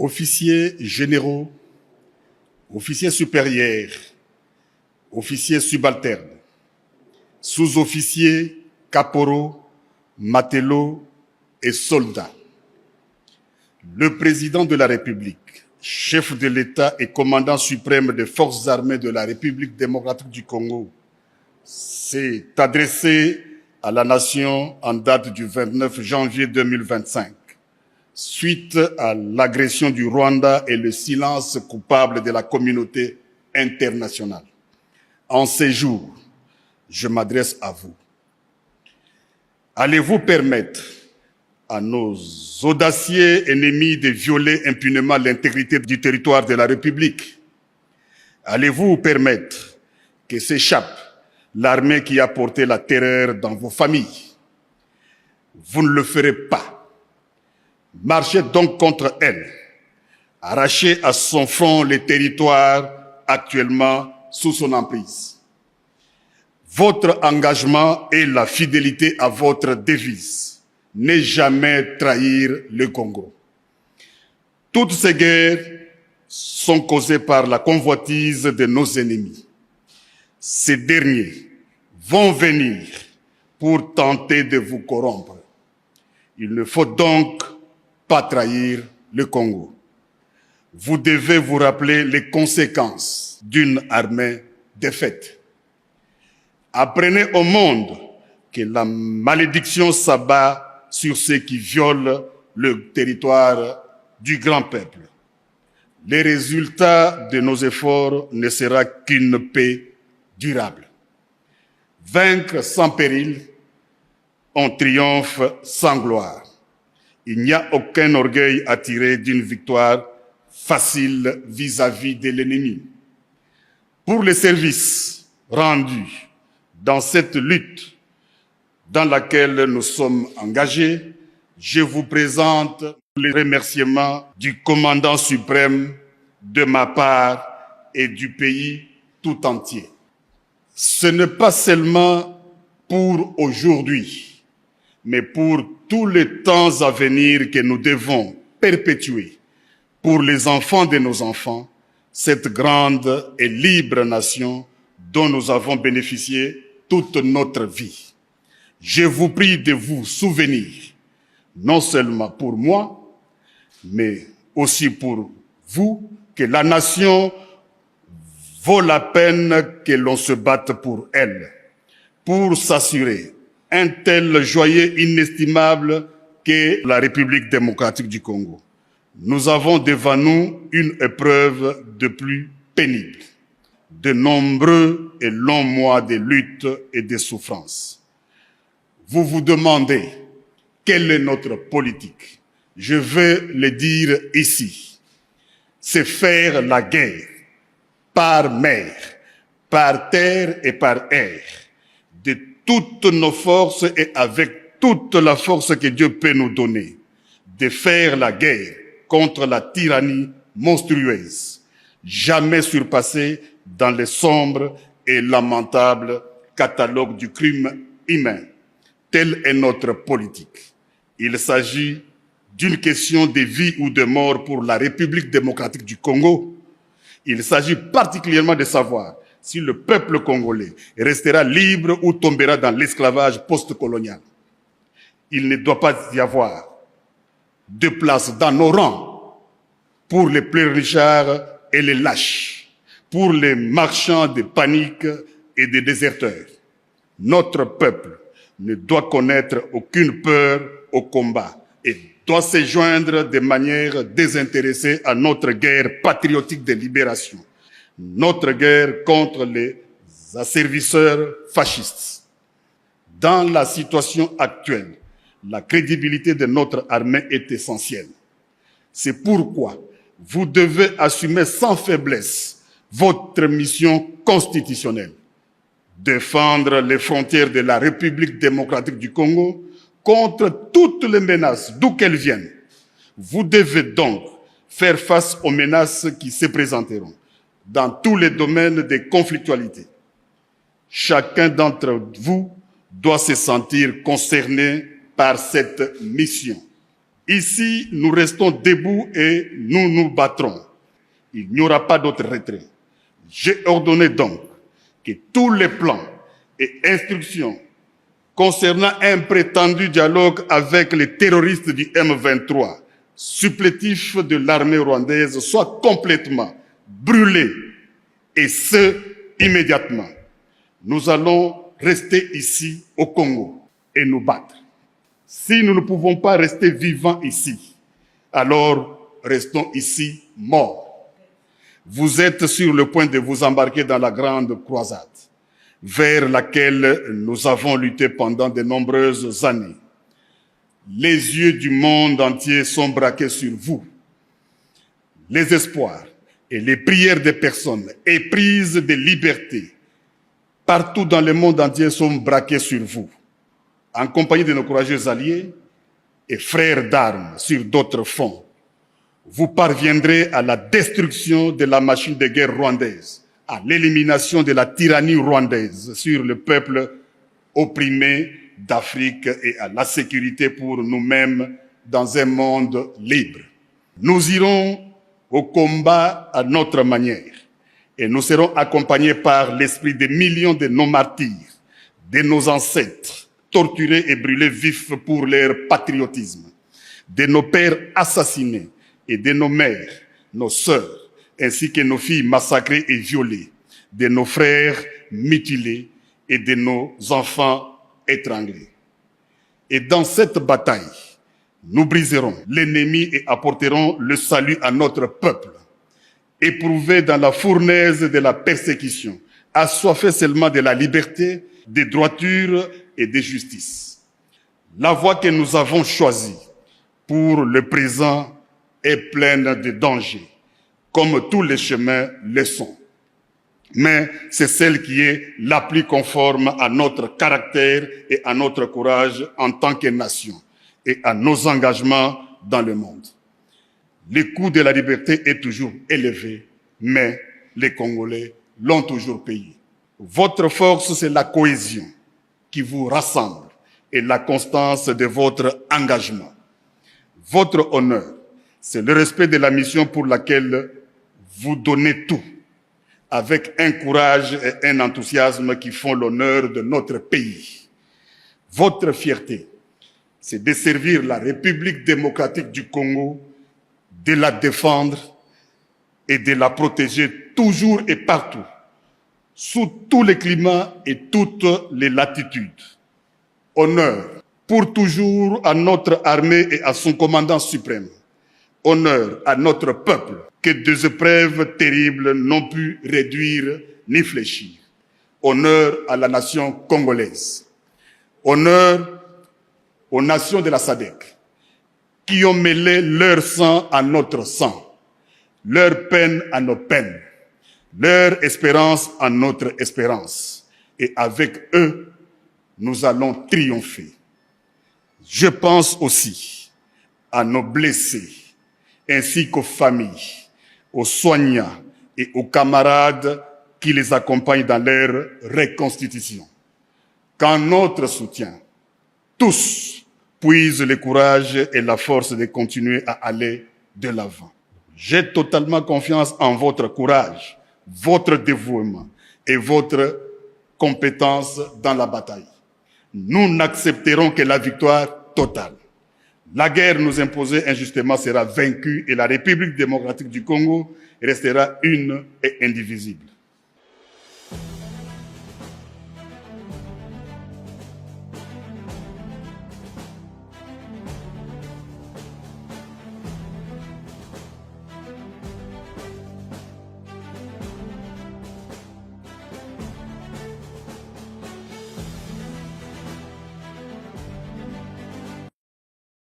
officiers généraux, officiers supérieurs, officiers subalternes, sous-officiers, caporaux, matelots et soldats. Le président de la République, chef de l'État et commandant suprême des forces armées de la République démocratique du Congo, s'est adressé à la nation en date du 29 janvier 2025, suite à l'agression du Rwanda et le silence coupable de la communauté internationale. En ces jours, je m'adresse à vous. Allez-vous permettre à nos audacieux ennemis de violer impunément l'intégrité du territoire de la République? Allez-vous permettre que s'échappe l'armée qui a porté la terreur dans vos familles? Vous ne le ferez pas. Marchez donc contre elle. Arrachez à son front les territoires actuellement sous son emprise. Votre engagement et la fidélité à votre devise. Ne jamais trahir le Congo. Toutes ces guerres sont causées par la convoitise de nos ennemis. Ces derniers vont venir pour tenter de vous corrompre. Il ne faut donc pas trahir le Congo. Vous devez vous rappeler les conséquences d'une armée défaite. Apprenez au monde que la malédiction s'abat sur ceux qui violent le territoire du grand peuple. Les résultats de nos efforts ne sera qu'une paix durable. Vaincre sans péril, on triomphe sans gloire. Il n'y a aucun orgueil à tirer d'une victoire facile vis-à-vis de l'ennemi. Pour les services rendus dans cette lutte dans laquelle nous sommes engagés, je vous présente les remerciements du commandant suprême de ma part et du pays tout entier. Ce n'est pas seulement pour aujourd'hui, mais pour tous les temps à venir que nous devons perpétuer pour les enfants de nos enfants, cette grande et libre nation dont nous avons bénéficié toute notre vie. Je vous prie de vous souvenir, non seulement pour moi, mais aussi pour vous, que la nation vaut la peine que l'on se batte pour elle, pour s'assurer un tel joyau inestimable qu'est la République démocratique du Congo. Nous avons devant nous une épreuve de plus pénible, de nombreux et longs mois de lutte et de souffrance. Vous vous demandez quelle est notre politique. Je vais le dire ici. C'est faire la guerre par mer, par terre et par air, de toutes nos forces et avec toute la force que Dieu peut nous donner, de faire la guerre contre la tyrannie monstrueuse, jamais surpassée dans le sombre et lamentable catalogue du crime humain. Telle est notre politique. Il s'agit d'une question de vie ou de mort pour la République démocratique du Congo. Il s'agit particulièrement de savoir si le peuple congolais restera libre ou tombera dans l'esclavage post-colonial. Il ne doit pas y avoir de place dans nos rangs pour les pleurnichards et les lâches, pour les marchands de panique et des déserteurs. Notre peuple ne doit connaître aucune peur au combat et doit se joindre de manière désintéressée à notre guerre patriotique de libération, notre guerre contre les asservisseurs fascistes. Dans la situation actuelle, la crédibilité de notre armée est essentielle. C'est pourquoi vous devez assumer sans faiblesse votre mission constitutionnelle. Défendre les frontières de la République démocratique du Congo contre toutes les menaces, d'où qu'elles viennent. Vous devez donc faire face aux menaces qui se présenteront dans tous les domaines de conflictualité. Chacun d'entre vous doit se sentir concerné par cette mission. Ici, nous restons debout et nous nous battrons. Il n'y aura pas d'autre retrait. J'ai ordonné donc que tous les plans et instructions concernant un prétendu dialogue avec les terroristes du M23, supplétifs de l'armée rwandaise, soient complètement brûlés, et ce, immédiatement. Nous allons rester ici au Congo et nous battre. Si nous ne pouvons pas rester vivants ici, alors restons ici morts. Vous êtes sur le point de vous embarquer dans la grande croisade, vers laquelle nous avons lutté pendant de nombreuses années. Les yeux du monde entier sont braqués sur vous. Les espoirs et les prières des personnes éprises de liberté partout dans le monde entier sont braqués sur vous. En compagnie de nos courageux alliés et frères d'armes sur d'autres fronts, vous parviendrez à la destruction de la machine de guerre rwandaise, à l'élimination de la tyrannie rwandaise sur le peuple opprimé d'Afrique et à la sécurité pour nous-mêmes dans un monde libre. Nous irons au combat à notre manière et nous serons accompagnés par l'esprit des millions de nos martyrs, de nos ancêtres, torturés et brûlés vifs pour leur patriotisme, de nos pères assassinés et de nos mères, nos sœurs, ainsi que nos filles massacrées et violées, de nos frères mutilés et de nos enfants étranglés. Et dans cette bataille, nous briserons l'ennemi et apporterons le salut à notre peuple, éprouvé dans la fournaise de la persécution, assoiffé seulement de la liberté, des droitures et de justice. La voie que nous avons choisie pour le présent est pleine de dangers, comme tous les chemins le sont. Mais c'est celle qui est la plus conforme à notre caractère et à notre courage en tant que nation et à nos engagements dans le monde. Le coût de la liberté est toujours élevé, mais les Congolais l'ont toujours payé. Votre force, c'est la cohésion qui vous rassemble et la constance de votre engagement. Votre honneur, c'est le respect de la mission pour laquelle vous donnez tout, avec un courage et un enthousiasme qui font l'honneur de notre pays. Votre fierté, c'est de servir la République démocratique du Congo, de la défendre et de la protéger toujours et partout, sous tous les climats et toutes les latitudes. Honneur pour toujours à notre armée et à son commandant suprême. Honneur à notre peuple que des épreuves terribles n'ont pu réduire ni fléchir. Honneur à la nation congolaise. Honneur aux nations de la SADC qui ont mêlé leur sang à notre sang, leur peine à nos peines, leur espérance à notre espérance. Et avec eux, nous allons triompher. Je pense aussi à nos blessés, ainsi qu'aux familles, aux soignants et aux camarades qui les accompagnent dans leur reconstitution. Qu'en notre soutien, tous puisent le courage et la force de continuer à aller de l'avant. J'ai totalement confiance en votre courage, votre dévouement et votre compétence dans la bataille. Nous n'accepterons que la victoire totale. La guerre nous imposée injustement sera vaincue et la République démocratique du Congo restera une et indivisible.